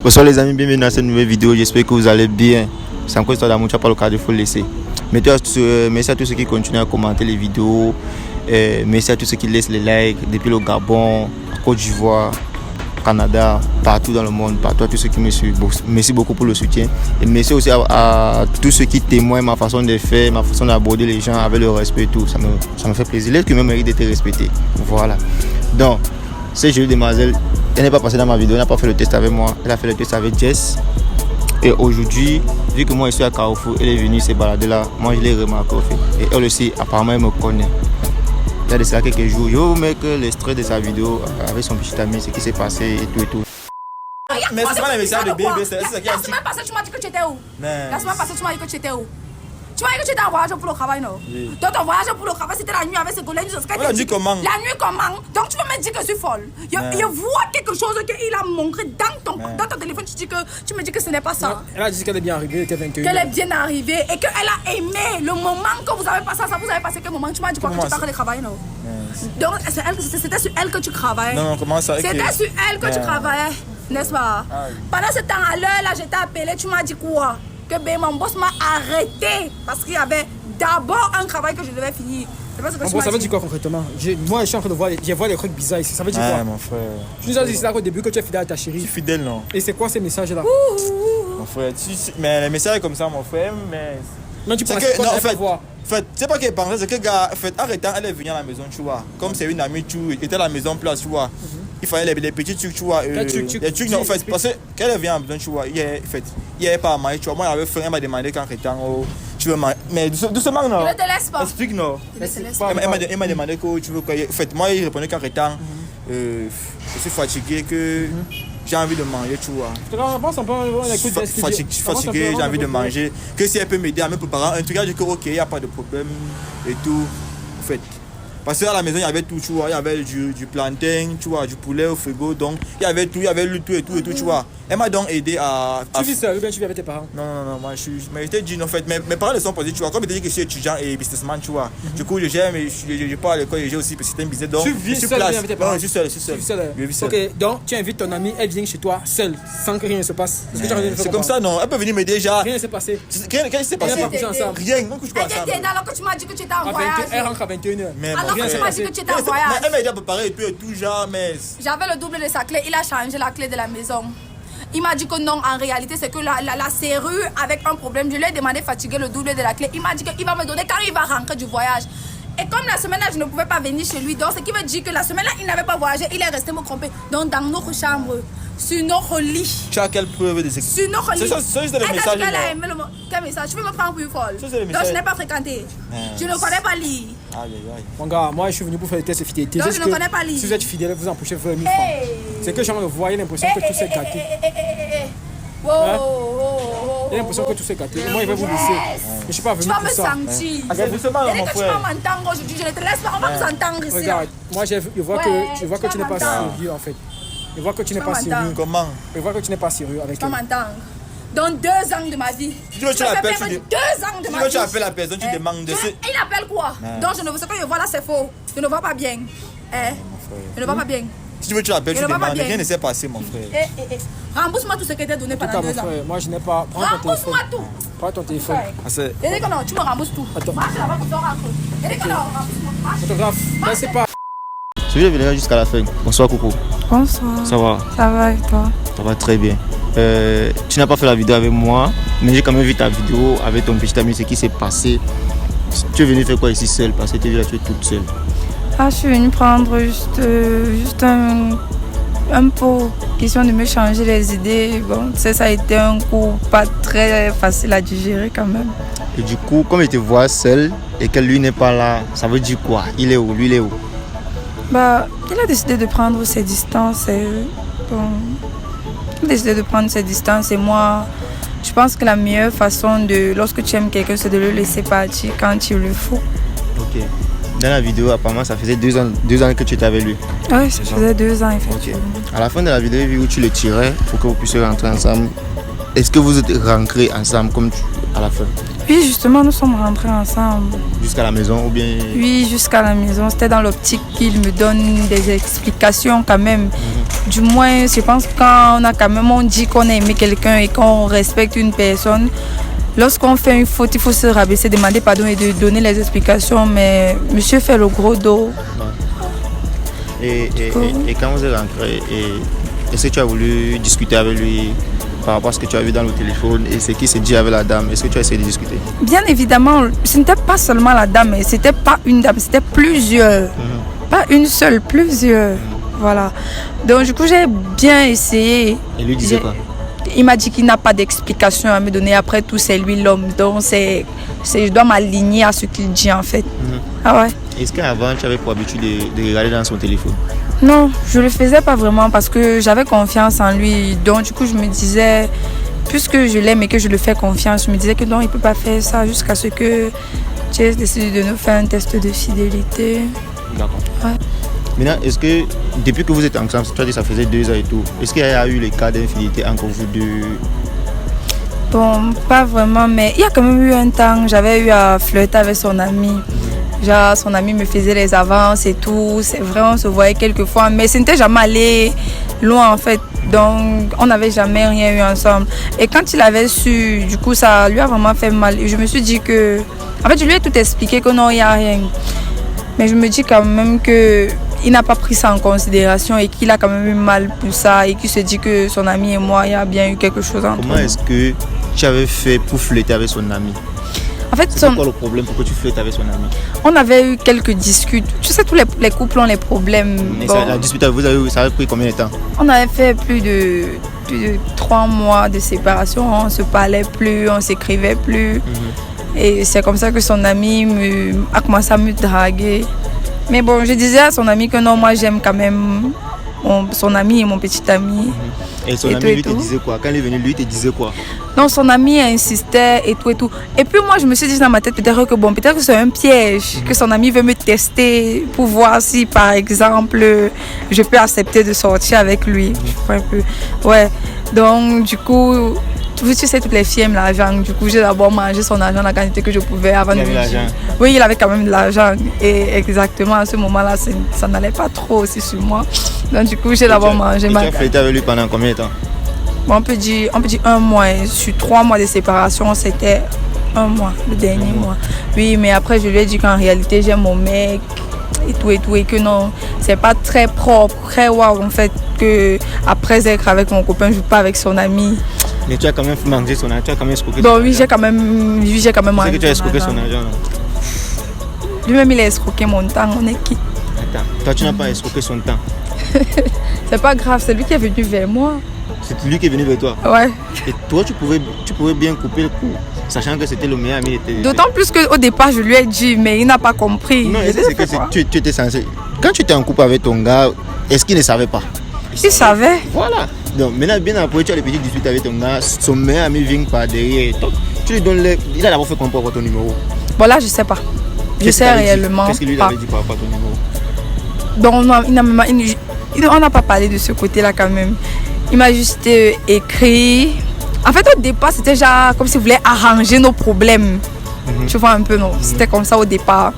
Bonsoir les amis, bienvenue dans cette nouvelle vidéo, j'espère que vous allez bien. C'est encore histoire d'amour, tu n'as pas le cas, il faut le laisser. Merci à tous ceux qui continuent à commenter les vidéos, merci à tous ceux qui laissent les likes depuis le Gabon, Côte d'Ivoire, Canada, partout dans le monde, partout à tous ceux qui me suivent. Merci beaucoup pour le soutien. Et merci aussi à tous ceux qui témoignent ma façon de faire, ma façon d'aborder les gens avec le respect et tout. Ça me fait plaisir. L'être humain mérite d'être respecté. Voilà. Donc, cette jolie demoiselle, elle n'est pas passée dans ma vidéo, elle n'a pas fait le test avec moi, elle a fait le test avec Jess. Et aujourd'hui, vu que moi je suis à Carrefour, elle est venue se balader là, moi je l'ai remarqué au fait. Et elle aussi, apparemment, elle me connaît. Il y a de cela quelques jours, je vais vous mettre l'extrait de sa vidéo avec son petit ami, ce qui s'est passé et tout et tout. Mais c'est pas les messages de bébé, c'est ça qui a La semaine passée, tu m'as dit que tu étais où? La semaine passée, tu m'as dit que tu étais où? Tu m'as dit que tu étais en voyage pour le travail, non? Oui. Donc ton voyage pour le travail, c'était la nuit avec ses collègues. La nuit comment? La nuit comment? Donc tu veux me dire que je suis folle? Je vois quelque chose qu'il a montré dans ton téléphone, tu me dis que ce n'est pas ça. Elle a dit qu'elle est bien arrivée, elle était 21. Qu'elle est bien arrivée et qu'elle a aimé le moment que vous avez passé ça. Vous avez passé quel moment? Tu m'as dit quoi que tu parles de travail, non? Donc c'était sur elle que tu travaillais. Non, comment ça? C'était sur elle que tu travaillais, n'est-ce pas? Pendant ce temps, à l'heure là, je t'ai appelé, tu m'as dit quoi? Que mon boss m'a arrêté parce qu'il y avait d'abord un travail que je devais finir. Ça veut dire quoi concrètement? Moi, je suis en train de voir, je vois les trucs bizarres ici. Ça veut dire quoi? Mon frère. Tu nous as dit ça au début que tu es fidèle à ta Je chérie. suis fidèle, non? Et c'est quoi ces messages-là? Mon frère, mais les messages comme ça, mon frère, mais. Non, tu C'est penses que, quoi? non, en Elle fait, peut voir. c'est pas qu'elle pensait, c'est que gars, en fait, arrêtant, elle est venue à la maison, tu vois. Comme c'est une amie, tu était à la maison place, tu vois. Il fallait les petits trucs, tu vois. Quel truc, Les trucs, non, en fait, parce que quand elle vient à la maison, tu vois, il n'y avait pas à manger, tu vois. Moi, j'avais faim, elle m'a demandé quand oh, tu veux manger. Mais doucement, non. Je ne te laisse pas. Explique, non. Je ne te laisse pas. pas. Elle m'a demandé que tu veux quoi. En fait, moi, il répondait qu'en je suis fatigué, que j'ai envie de manger, tu vois. Fatigué, j'ai envie de manger. Que si elle peut m'aider à me préparer un truc, elle dit que ok, il n'y a pas de problème et tout. En fait. Parce qu'à la maison, il y avait tout, tu vois. Il y avait du plantain, tu vois, du poulet au frigo. Donc, il y avait tout, il y avait le tout et tout, tu vois. Elle m'a donc aidé à. Tu vis seul ou bien tu vis avec tes parents? Non, moi je suis. Mais je t'ai dit, en fait, mes parents le sont posés, tu vois. Comme je t'ai dit que je suis étudiant et businessman, tu vois. Du coup, je gère, mais je pars à l'école et j'ai aussi, parce que c'est un business. Donc, Tu vis seul avec tes parents? Non, je suis seul. Je vis seul. Ok, donc tu invites ton amie, elle vient chez toi seule, sans que rien ne se passe. C'est comme ça, non. Elle peut venir m'aider déjà. Rien ne s'est passé. Qu'est-ce qui s'est passé? On n'a pas couché ensemble. Rien, on couche pas ensemble. Alors que tu m'as dit que tu étais en Elle voyage. rentre à 21h. Mais Alors que tu m'as dit que tu étais en voyage. elle m'a aidé à préparer et tout, genre, mais. J'avais le double de sa clé, il a changé la clé de la maison. Il m'a dit que non, en réalité, c'est que la serrure avec un problème. Je lui ai demandé fatigué le double de la clé. Il m'a dit qu'il va me donner quand il va rentrer du voyage. Et comme la semaine-là, je ne pouvais pas venir chez lui, donc ce qui veut dire que la semaine-là, il n'avait pas voyagé, il est resté me tromper. Donc dans notre chambre, sur notre lit. Tu as quelle preuve de ce Sur notre lit. C'est juste le message. Elle a aimé quel message? Tu veux me prendre pour une folle? Donc je n'ai pas fréquenté. Je ne connais pas lire. Aïe. Mon gars, moi je suis venu pour faire le test de fidélité. Donc je ne connais pas lire. Si vous êtes fidèle, vous empêchez de faire 1000 francs. C'est que j'en voyais l'impression que tout s'est gâté. J'ai l'impression que tout s'est gâté. Moi, il va vous laisser. Mais je suis pas venu Tu vas pour me ça. sentir. Doucement, Dès mon que tu vas frère. m'entendre aujourd'hui, je ne te laisse pas. On va nous entendre ici. Regarde, moi je vois que tu n'es pas sérieux en fait. Je vois que tu n'es pas sérieux. Comment? Je vois que tu n'es pas sérieux avec Tu vas elle. m'entendre. Dans 2 ans de ma vie. Tu veux que tu l'appelles, tu dis. 2 ans de Tu ma veux vie. que tu appelles la personne, tu demandes de ce. Il appelle quoi? Donc je ne veux ce que je vois là, c'est faux. Je ne vois pas bien. Je ne vois pas bien. Si tu veux que tu l'appelles, tu Je ne vois pas demandes. bien. Rien ne s'est passé, mon frère. Rembourse-moi tout ce qui était donné En tout cas, pendant mon 2 ans. frère, moi je n'ai pas. Prends ton téléphone. Rembourse-moi tout. Prends ton téléphone. Ah, c'est. Et dès que non, tu me rembourses tout. Attends. Marche là-bas pour te rentrer. Et dès que non, rembourse-moi. Photographe, laissez pas. Celui là venir jusqu'à la fin. Bonsoir Coco. Bonsoir. Ça va? Ça va et toi? Ça va très bien. Tu n'as pas fait la vidéo avec moi, mais j'ai quand même vu ta vidéo avec ton petit ami, ce qui s'est passé. Tu es venu faire quoi ici seule? Parce que tu es là, tu es toute seule. Ah, je suis venue prendre juste un pot, question de me changer les idées. Bon, tu sais, ça a été un coup pas très facile à digérer quand même. Et du coup, comme il te voit seul et que lui n'est pas là, ça veut dire quoi? Il est où? Lui, il est où? Bah, il a décidé de prendre ses distances. Il a décidé de prendre ses distances et moi, je pense que la meilleure façon lorsque tu aimes quelqu'un, c'est de le laisser partir quand il le faut. Ok. Dans la vidéo, apparemment, ça faisait 2 ans que tu étais avec lui. Oui, ça faisait 2 ans, Ok. effectivement. À la fin de la vidéo, j'ai vu où tu le tirais pour que vous puissiez rentrer ensemble. Est-ce que vous êtes rentrés ensemble comme à la fin? Oui, justement, nous sommes rentrés ensemble. Jusqu'à la maison ou bien? Oui, jusqu'à la maison. C'était dans l'optique qu'il me donne des explications quand même. Du moins, je pense quand on dit qu'on a aimé quelqu'un et qu'on respecte une personne, lorsqu'on fait une faute, il faut se rabaisser, demander pardon et de donner les explications. Mais monsieur fait le gros dos. Et quand vous êtes rentré, est-ce que tu as voulu discuter avec lui par rapport à ce que tu as vu dans le téléphone et ce qui s'est dit avec la dame? Est-ce que tu as essayé de discuter? Bien évidemment, ce n'était pas seulement la dame, c'était pas une dame, c'était plusieurs. Pas une seule, plusieurs. Voilà. Donc du coup, j'ai bien essayé. Et lui disait quoi? Il m'a dit qu'il n'a pas d'explication à me donner. Après tout, c'est lui l'homme. Donc je dois m'aligner à ce qu'il dit en fait. Ah ouais. Est-ce qu'avant, tu avais pour habitude de regarder dans son téléphone? Non, je le faisais pas vraiment parce que j'avais confiance en lui. Donc du coup, je me disais, puisque je l'aime et que je le fais confiance, je me disais que non, il ne peut pas faire ça jusqu'à ce que tu aies décidé de nous faire un test de fidélité. D'accord. Ouais. Maintenant, est-ce que depuis que vous êtes ensemble, tu as dit que ça faisait 2 ans et tout, est-ce qu'il y a eu les cas d'infidélité entre vous deux? Bon, pas vraiment, mais il y a quand même eu un temps, j'avais eu à flirter avec son ami. Genre, son ami me faisait les avances et tout. C'est vrai, on se voyait quelques fois, mais ce n'était jamais allé loin en fait. Donc, on n'avait jamais rien eu ensemble. Et quand il avait su, du coup, ça lui a vraiment fait mal. Et je me suis dit que... En fait, je lui ai tout expliqué que non, il n'y a rien. Mais je me dis quand même qu'il n'a pas pris ça en considération et qu'il a quand même eu mal pour ça et qu'il se dit que son ami et moi, il y a bien eu quelque chose entre nous. Comment est-ce que tu avais fait pour flirter avec son ami? En fait, c'est quoi le problème pour que tu flirtes avec son ami? On avait eu quelques disputes. Tu sais, tous les couples ont les problèmes. Mais bon, la dispute, ça avait pris combien de temps? On avait fait plus de 3 mois de séparation. On ne se parlait plus, on ne s'écrivait plus. Et c'est comme ça que son ami a commencé à me draguer. Mais bon, je disais à son ami que non, moi j'aime quand même son ami et mon petit ami. Et son ami, lui, te disait quoi? Quand il est venu, lui, te disait quoi? Non, son ami insistait et tout et tout. Et puis moi, je me suis dit dans ma tête, peut-être que c'est un piège, que son ami veut me tester pour voir si, par exemple, je peux accepter de sortir avec lui. Un peu. Ouais. Donc, du coup, tu sais, toutes les filles aiment l'argent. Du coup, j'ai d'abord mangé son argent, la quantité que je pouvais avant de lui dire. Oui, il avait quand même de l'argent. Et exactement, à ce moment-là, ça n'allait pas trop aussi sur moi. Donc, du coup, j'ai d'abord mangé ma... Tu as flirté avec lui pendant combien de temps? Bon, on peut dire 1 mois. Et sur 3 mois de séparation, c'était 1 mois, le dernier mois. Oui, mais après, je lui ai dit qu'en réalité, j'aime mon mec et tout, et que non, c'est pas très propre, très waouh, en fait, que après être avec mon copain, je joue pas avec son ami. Mais tu as quand même mangé son argent, tu as quand même escroqué son argent. Oui, j'ai quand même mangé. C'est que tu as escroqué son argent. Lui-même, il a escroqué mon temps, on est qui? Attends, toi, tu n'as pas escroqué son temps. C'est pas grave, c'est lui qui est venu vers moi. C'est lui qui est venu vers toi? Ouais. Et toi, tu pouvais bien couper le coup, sachant que c'était le meilleur ami. D'autant plus qu'au départ, je lui ai dit, mais il n'a pas compris. Non, c'est que tu étais censé... Quand tu étais en couple avec ton gars, est-ce qu'il ne savait pas? Il savait. Voilà. Donc maintenant, bien après, tu as les petites disputes avec ton gars, son meilleur ami vient par derrière. Donc, tu lui donnes il a d'abord fait comment pour avoir ton numéro? Bon là, je sais pas. Je sais réellement. Qu'est-ce qu'il lui avait dit par rapport à ton numéro? Donc on n'a pas parlé de ce côté-là quand même. Il m'a juste écrit. En fait, au départ, c'était genre comme s'il voulait arranger nos problèmes. Tu vois un peu, non? C'était comme ça au départ.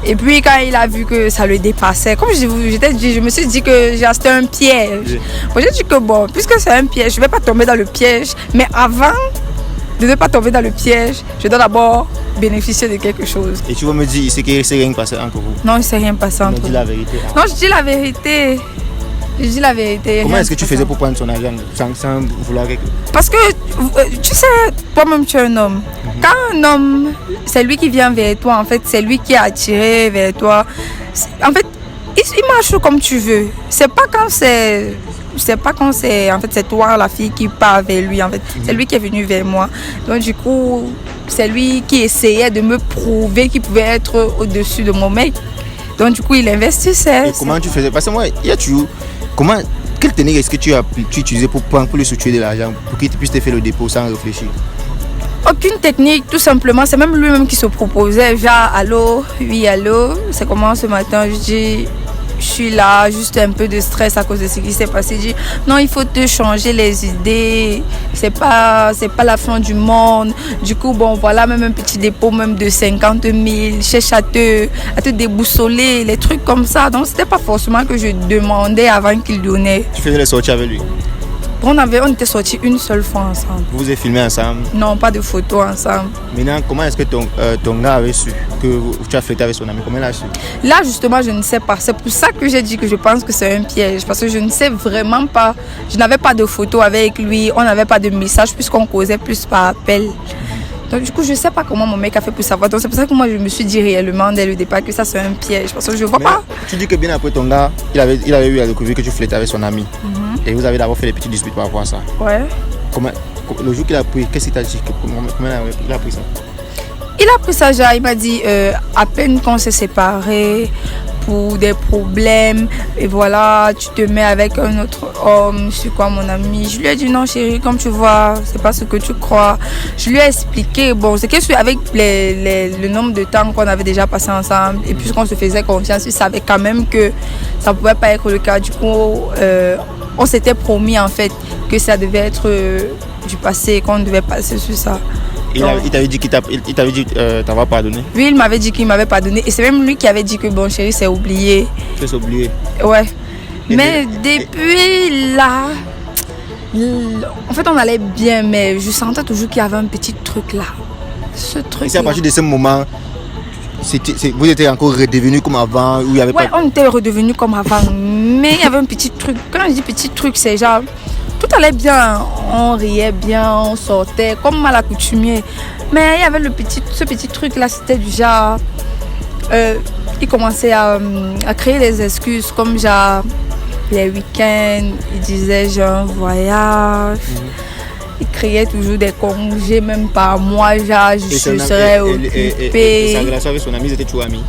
Et puis quand il a vu que ça le dépassait, comme je me suis dit que c'était un piège. Moi, j'ai dit que bon, puisque c'est un piège, je ne vais pas tomber dans le piège. Mais avant de ne pas tomber dans le piège, je dois d'abord bénéficier de quelque chose. Et tu vas me dire, c'est qu'il ne s'est rien passé entre vous? Non, il ne s'est rien passé entre Tu nous. dis la vérité? Non, je dis la vérité. Je dis la vérité. Comment est-ce que tu faisais pour prendre son argent sans vouloir quelque chose? Parce que, tu sais, toi-même tu es un homme. Quand un homme, c'est lui qui vient vers toi, en fait, c'est lui qui est attiré vers toi. En fait, il marche comme tu veux. C'est pas quand c'est en fait c'est toi la fille qui part vers lui, en fait. C'est lui qui est venu vers moi. Donc du coup, c'est lui qui essayait de me prouver qu'il pouvait être au-dessus de mon mec. Donc du coup, il investissait. Et comment tu faisais? Parce que moi, il y a toujours... Quelle technique est-ce que tu utilisais pour lui soutirer de l'argent, pour qu'il puisse te faire le dépôt sans réfléchir? Aucune technique, tout simplement. C'est même lui-même qui se proposait. Genre, allô, oui, allô. C'est comment ce matin? Je dis, je suis là, juste un peu de stress à cause de ce qui s'est passé. Je dis, non, il faut te changer les idées. C'est pas la fin du monde. Du coup, bon, voilà, même un petit dépôt, même de 50 000, cherche à te déboussoler, les trucs comme ça. Donc, c'était pas forcément que je demandais avant qu'il donnait. Tu faisais les sorties avec lui? On était sortis une seule fois ensemble. Vous vous êtes filmé ensemble? Non, pas de photos ensemble. Maintenant, comment est-ce que ton gars avait su que tu as flirté avec son ami? Comment il a su? Là, justement, je ne sais pas. C'est pour ça que j'ai dit que je pense que c'est un piège. Parce que je ne sais vraiment pas. Je n'avais pas de photos avec lui. On n'avait pas de message puisqu'on causait plus par appel. Donc, du coup, je ne sais pas comment mon mec a fait pour savoir. Donc, c'est pour ça que moi, je me suis dit réellement dès le départ que ça, c'est un piège. Parce que je ne vois pas. Tu dis que bien après ton gars, il avait eu à découvrir que tu flirtais avec son ami. Et vous avez d'abord fait des petites disputes par rapport à ça. Ouais. Le jour qu'il a pris, qu'est-ce qu'il t'a dit? Comment il a pris ça? Il a pris ça, genre, il m'a dit à peine qu'on s'est séparés pour des problèmes et voilà, tu te mets avec un autre homme, c'est quoi mon ami? Je lui ai dit non chérie, comme tu vois, c'est pas ce que tu crois. Je lui ai expliqué, bon, c'est que avec le nombre de temps qu'on avait déjà passé ensemble et puisqu'on se faisait confiance, il savait quand même que ça pouvait pas être le cas. Du coup, on s'était promis en fait que ça devait être du passé, qu'on devait passer sur ça. Il t'avait dit qu'il t'avait pardonné? Oui, il m'avait dit qu'il m'avait pardonné. Et c'est même lui qui avait dit que bon chérie, c'est oublié. Tu as oublié? Ouais. Mais depuis là, en fait on allait bien, mais je sentais toujours qu'il y avait un petit truc là. Ce truc. Et c'est à partir de ce moment, vous étiez encore redevenus comme avant? Où il y avait ouais, on était redevenus comme avant. Mais il y avait un petit truc. Quand je dis petit truc, c'est genre... Tout allait bien, on riait bien, on sortait comme à l'accoutumée. Mais il y avait ce petit truc là, c'était du genre... il commençait à créer des excuses comme genre les week-ends, il disait j'ai un voyage. Il créait toujours des congés, même par mois, genre je serais occupée. Et sa relation avec son ami, ils étaient toujours amis?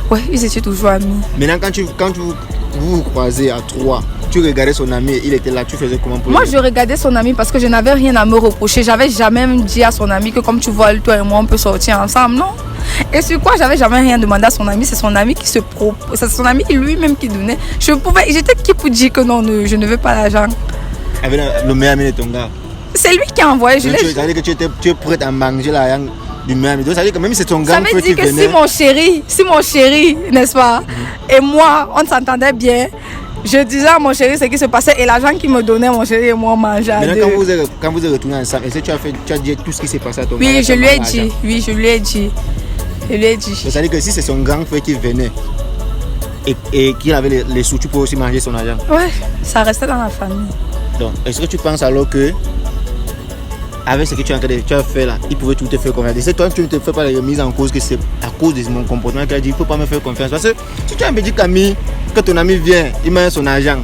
Oui, ils étaient toujours amis. Maintenant, quand vous vous croisez à trois, tu regardais son ami, il était là, tu faisais comment pour moi, je regardais son ami parce que je n'avais rien à me reprocher. J'avais jamais dit à son ami que comme tu vois, toi et moi, on peut sortir ensemble, non? Et sur quoi j'avais jamais rien demandé à son ami, c'est son ami qui se propose, c'est son ami lui-même qui donnait. J'étais qui pour dire que non, je ne veux pas l'argent. Avec le meilleur ami de ton gars? C'est lui qui a envoyé. Tu regardais que tu es prête à manger l'argent du meilleur ami. Donc ça veut dire que même si c'est ton gars, ça veut dire que si mon chéri, n'est-ce pas, et moi, on s'entendait bien. Je disais à mon chéri ce qui se passait et l'argent qu'il me donnait, mon chéri et moi, on mangeait. Maintenant, quand vous êtes retournés ensemble, est-ce que tu as dit tout ce qui s'est passé à ton gars? Oui, je lui ai dit. Oui, je lui ai dit. C'est-à-dire que si c'est son grand frère qui venait et qu'il avait les sous, tu peux aussi manger son argent? Ouais, ça restait dans la famille. Donc, est-ce que tu penses alors que avec ce que tu as fait là, il pouvait tout te faire confiance? C'est toi, tu ne te fais pas la remise en cause que c'est à cause de mon comportement qu'il a dit il ne faut pas me faire confiance. Parce que si tu as un petit ami, que ton ami vient, il met son argent.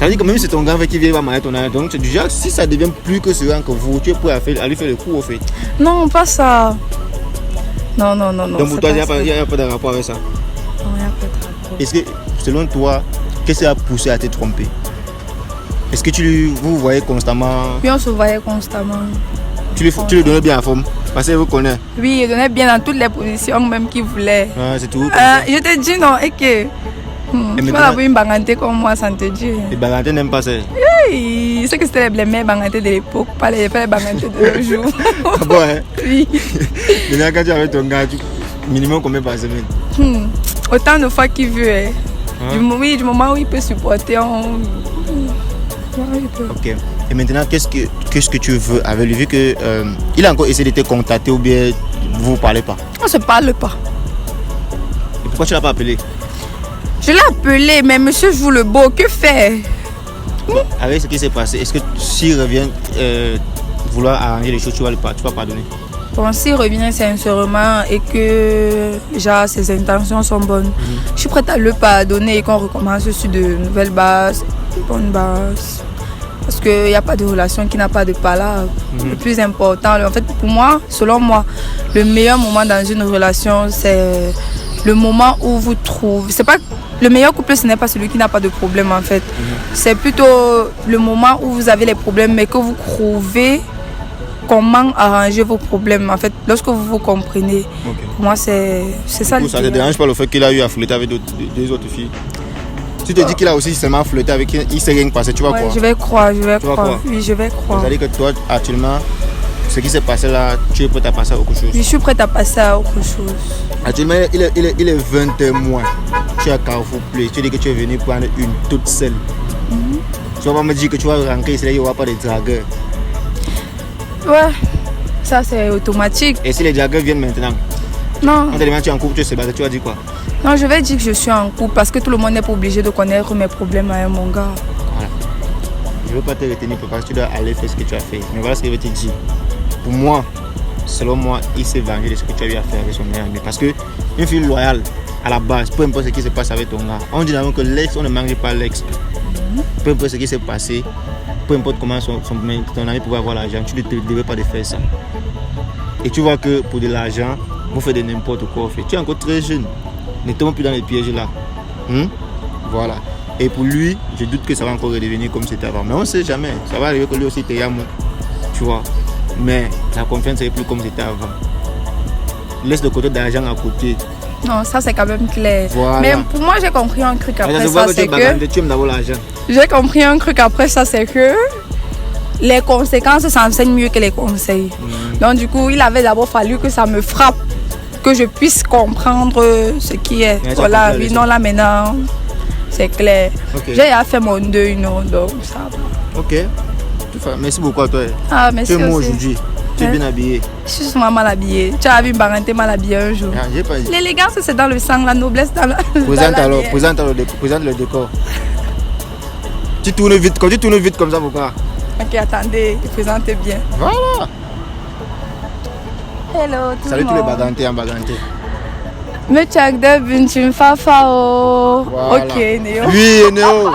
Ça veut dire que même si c'est ton grand frère qui vient, il va manger ton argent. Donc c'est du genre, si ça devient plus que ce que vous, tu es prêt à lui faire le coup au fait. Non, pas ça. Non. Donc pour toi, il n'y a pas de rapport avec ça? Non, il n'y a pas de rapport. Est-ce que, selon toi, qu'est-ce qui a poussé à te tromper? Est-ce que vous voyez constamment? Oui, on se voyait constamment. Tu lui donnais bien la forme? Parce qu'il vous connaît? Oui, il donnait bien dans toutes les positions même qu'il voulait. Ah, c'est tout? Je te dis non, et que... tu vas avoir une bangante comme moi, ça te dit. Les bangantes n'aiment pas ça? Oui, c'est que c'était les meilleures bangantes de l'époque, pas les bangantes de nos jours. Ah bon, hein? Oui. Maintenant, quand tu es avec ton gars, minimum combien par semaine? Autant de fois qu'il veut. Hein. Oui, du moment où il peut supporter, Ok. Et maintenant, qu'est-ce que tu veux avec lui? Vu que il a encore essayé de te contacter ou bien vous ne parlez pas? On ne se parle pas. Et pourquoi tu ne l'as pas appelé? Je l'ai appelé, mais monsieur joue le beau, que faire? Avec ce qui s'est passé, est-ce que s'il revient vouloir arranger les choses, tu vas pardonner? Bon, s'il revient sincèrement et que genre, ses intentions sont bonnes, je suis prête à le pardonner et qu'on recommence sur de nouvelles bases, de bonnes bases. Parce qu'il n'y a pas de relation qui n'a pas de palabre. Le plus important, en fait, pour moi, selon moi, le meilleur moment dans une relation, c'est le moment où vous trouvez. C'est pas le meilleur couple, ce n'est pas celui qui n'a pas de problème en fait. C'est plutôt le moment où vous avez les problèmes, mais que vous trouvez comment arranger vos problèmes en fait, lorsque vous vous comprenez. Pour moi, c'est ça. Ça ne te dérange pas le fait qu'il a eu à flirter avec deux autres filles? Tu te dis qu'il a aussi seulement flirté avec elle, il s'est rien passé, tu vas Ouais, quoi? je vais croire. croire? Oui, je vais croire. C'est-à-dire que toi, actuellement, ce qui s'est passé là, tu es prêt à passer à autre chose? Je suis prête à passer à autre chose. Actuellement, il est 20h moins. Tu es à Carrefour Play. Tu dis que tu es venu prendre une toute seule. Tu vas pas me dire que tu vas rentrer ici, il n'y aura pas de dragueurs. Ouais, ça c'est automatique. Et si les dragueurs viennent maintenant, Non, on te demande tu es en couple, tu sais pas, tu vas dire quoi? non, je vais dire que je suis en couple parce que tout le monde n'est pas obligé de connaître mes problèmes avec mon gars. Voilà. Je ne veux pas te retenir parce que tu dois aller faire ce que tu as fait. Mais voilà ce que je vais te dire. Pour moi, selon moi, il s'est vengé de ce que tu as eu à faire avec son meilleur ami. Parce qu'une fille loyale, à la base, peu importe ce qui se passe avec ton gars, on dit d'abord que l'ex, on ne mange pas l'ex. Peu importe ce qui s'est passé, peu importe comment ton ami pouvait avoir l'argent, tu ne devais pas de faire ça. Et tu vois que pour de l'argent, vous faites de n'importe quoi. Tu es encore très jeune. Ne tombe plus dans les pièges là. Voilà. Et pour lui, je doute que ça va encore redevenir comme c'était avant. Mais on ne sait jamais. Ça va arriver que lui aussi te yamour. Tu vois. Mais la confiance n'est plus comme c'était avant. Laisse le côté d'argent à côté. Non, ça c'est quand même clair. Voilà. Mais pour moi, j'ai compris un truc après ça, c'est que... tu aimes d'abord l'argent. J'ai compris un truc après ça, c'est que les conséquences s'enseignent mieux que les conseils. Donc du coup, il avait d'abord fallu que ça me frappe, que je puisse comprendre ce qui est. Mais Voilà, oui, non, là maintenant, c'est clair. Okay. J'ai fait mon deuil, non, donc ça va. Ok. Merci beaucoup à toi. Ah, merci tu es moi aussi. aujourd'hui. Tu es bien habillé. Je suis souvent mal habillée. Tu as vu Baranté mal habillée un jour. Ah, j'ai pas dit. L'élégance, c'est dans le sang, la noblesse dans la... Présente dans la alors, vie. présente le décor. Tu tournes vite comme ça, pourquoi? Ok, attendez, présentez bien. Voilà. Hello, tout Salut le tous les monde. bagantés en baganté. Me check de bin chim fa fa o. Voilà. Ok, Néo. Oui, Néo.